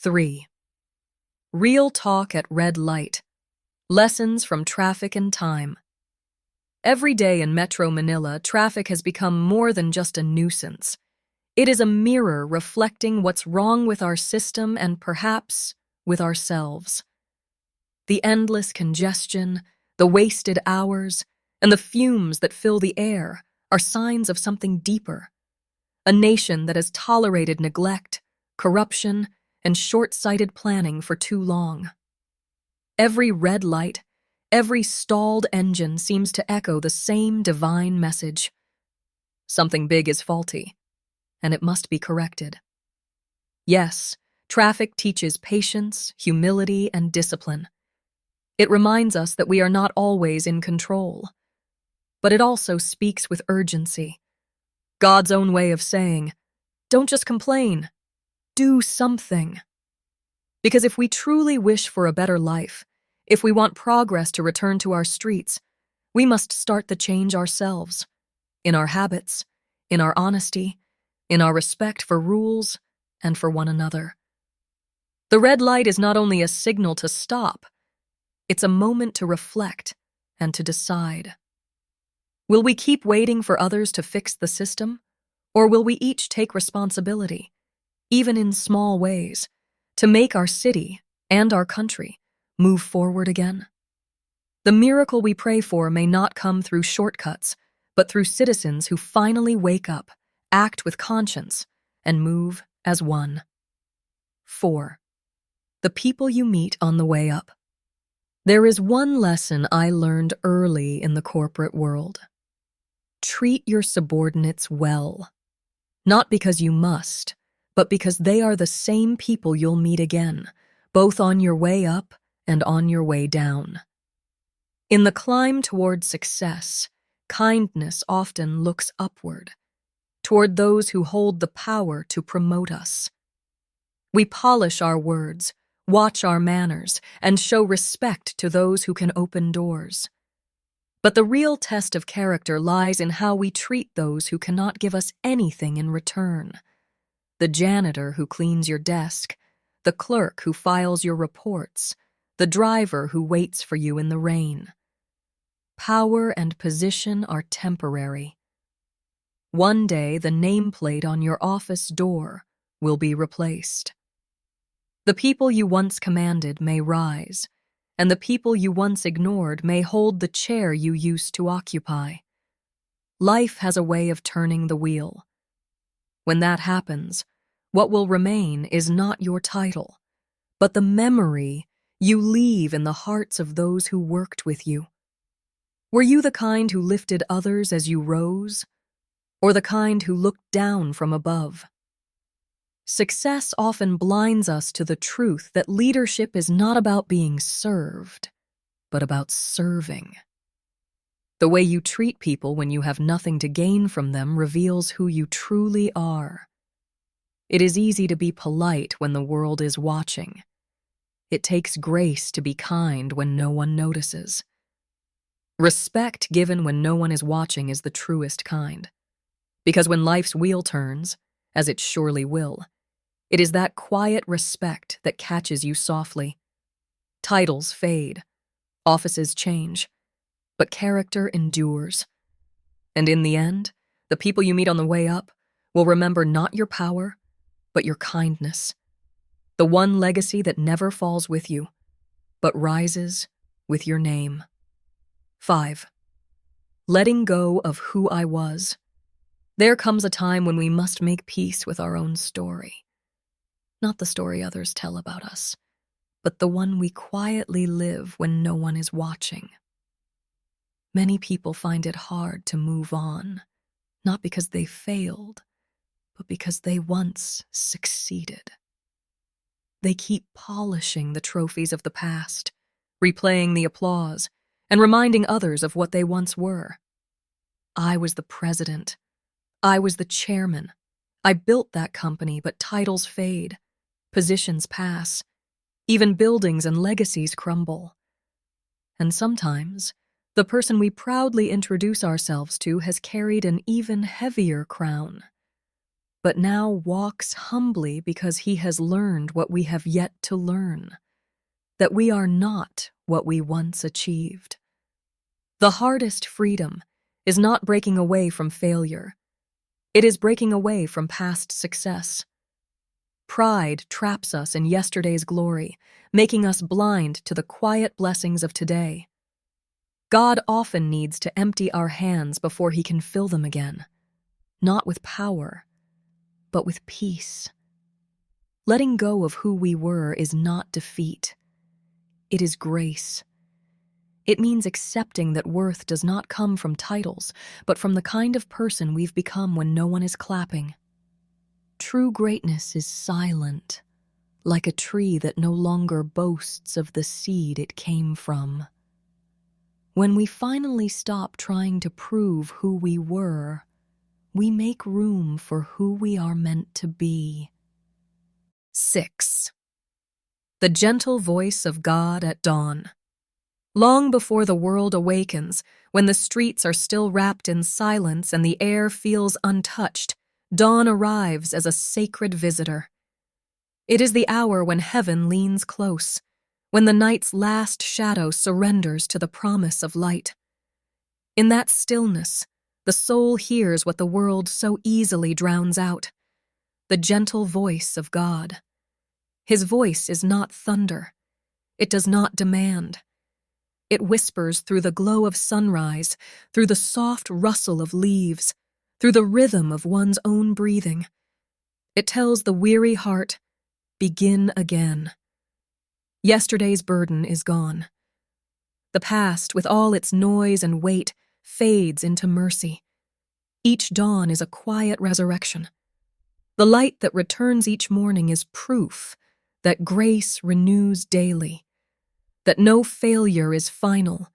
3. Real talk at red light. Lessons from traffic and time. Every day in Metro Manila, traffic has become more than just a nuisance. It is a mirror reflecting what's wrong with our system and perhaps with ourselves. The endless congestion, the wasted hours, and the fumes that fill the air are signs of something deeper. A nation that has tolerated neglect, corruption, and short-sighted planning for too long. Every red light, every stalled engine seems to echo the same divine message. Something big is faulty, and it must be corrected. Yes, traffic teaches patience, humility, and discipline. It reminds us that we are not always in control. But it also speaks with urgency. God's own way of saying, don't just complain, do something. Because if we truly wish for a better life, if we want progress to return to our streets, we must start the change ourselves, in our habits, in our honesty, in our respect for rules and for one another. The red light is not only a signal to stop, it's a moment to reflect and to decide. Will we keep waiting for others to fix the system, or will we each take responsibility, even in small ways, to make our city and our country move forward again? The miracle we pray for may not come through shortcuts, but through citizens who finally wake up, act with conscience, and move as one. 4. The people you meet on the way up. There is one lesson I learned early in the corporate world. Treat your subordinates well, not because you must, but because they are the same people you'll meet again, both on your way up and on your way down. In the climb toward success, kindness often looks upward, toward those who hold the power to promote us. We polish our words, watch our manners, and show respect to those who can open doors. But the real test of character lies in how we treat those who cannot give us anything in return. The janitor who cleans your desk, the clerk who files your reports, the driver who waits for you in the rain. Power and position are temporary. One day, the nameplate on your office door will be replaced. The people you once commanded may rise, and the people you once ignored may hold the chair you used to occupy. Life has a way of turning the wheel. When that happens, what will remain is not your title, but the memory you leave in the hearts of those who worked with you. Were you the kind who lifted others as you rose, or the kind who looked down from above? Success often blinds us to the truth that leadership is not about being served, but about serving. The way you treat people when you have nothing to gain from them reveals who you truly are. It is easy to be polite when the world is watching. It takes grace to be kind when no one notices. Respect given when no one is watching is the truest kind. Because when life's wheel turns, as it surely will, it is that quiet respect that catches you softly. Titles fade, offices change, but character endures. And in the end, the people you meet on the way up will remember not your power, but your kindness. The one legacy that never falls with you, but rises with your name. 5. Letting go of who I was. There comes a time when we must make peace with our own story. Not the story others tell about us, but the one we quietly live when no one is watching. Many people find it hard to move on, not because they failed, but because they once succeeded. They keep polishing the trophies of the past, replaying the applause, and reminding others of what they once were. I was the president. I was the chairman. I built that company, but titles fade. Positions pass. Even buildings and legacies crumble. And sometimes, the person we proudly introduce ourselves to has carried an even heavier crown. but now walks humbly because he has learned what we have yet to learn, that we are not what we once achieved. The hardest freedom is not breaking away from failure. It is breaking away from past success. Pride traps us in yesterday's glory, making us blind to the quiet blessings of today. God often needs to empty our hands before he can fill them again, not with power, but with peace. Letting go of who we were is not defeat. It is grace. It means accepting that worth does not come from titles, but from the kind of person we've become when no one is clapping. True greatness is silent, like a tree that no longer boasts of the seed it came from. When we finally stop trying to prove who we were, we make room for who we are meant to be. 6. The gentle voice of God at dawn. Long before the world awakens, when the streets are still wrapped in silence and the air feels untouched, dawn arrives as a sacred visitor. It is the hour when heaven leans close, when the night's last shadow surrenders to the promise of light. In that stillness, the soul hears what the world so easily drowns out: the gentle voice of God. His voice is not thunder. It does not demand. It whispers through the glow of sunrise, through the soft rustle of leaves, through the rhythm of one's own breathing. It tells the weary heart, begin again. Yesterday's burden is gone. The past, with all its noise and weight, fades into mercy. Each dawn is a quiet resurrection. The light that returns each morning is proof that grace renews daily, that no failure is final,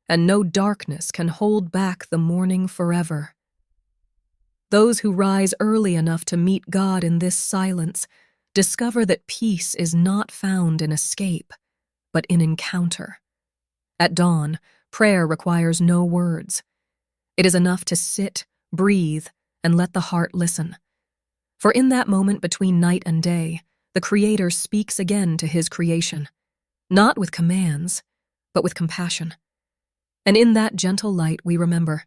and no darkness can hold back the morning forever. Those who rise early enough to meet God in this silence discover that peace is not found in escape, but in encounter. At dawn, prayer requires no words. It is enough to sit, breathe, and let the heart listen. For in that moment between night and day, the Creator speaks again to his creation, not with commands, but with compassion. And in that gentle light we remember,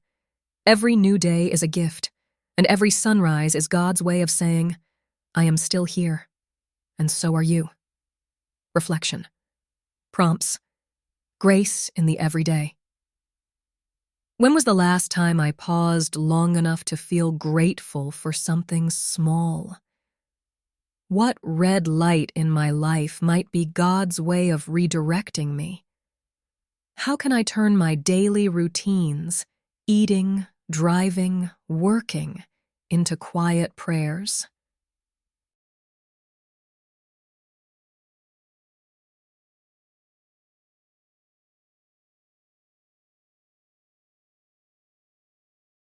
every new day is a gift, and every sunrise is God's way of saying, I am still here, and so are you. Reflection. Prompts. Grace in the everyday. When was the last time I paused long enough to feel grateful for something small? What red light in my life might be God's way of redirecting me? How can I turn my daily routines, eating, driving, working, into quiet prayers?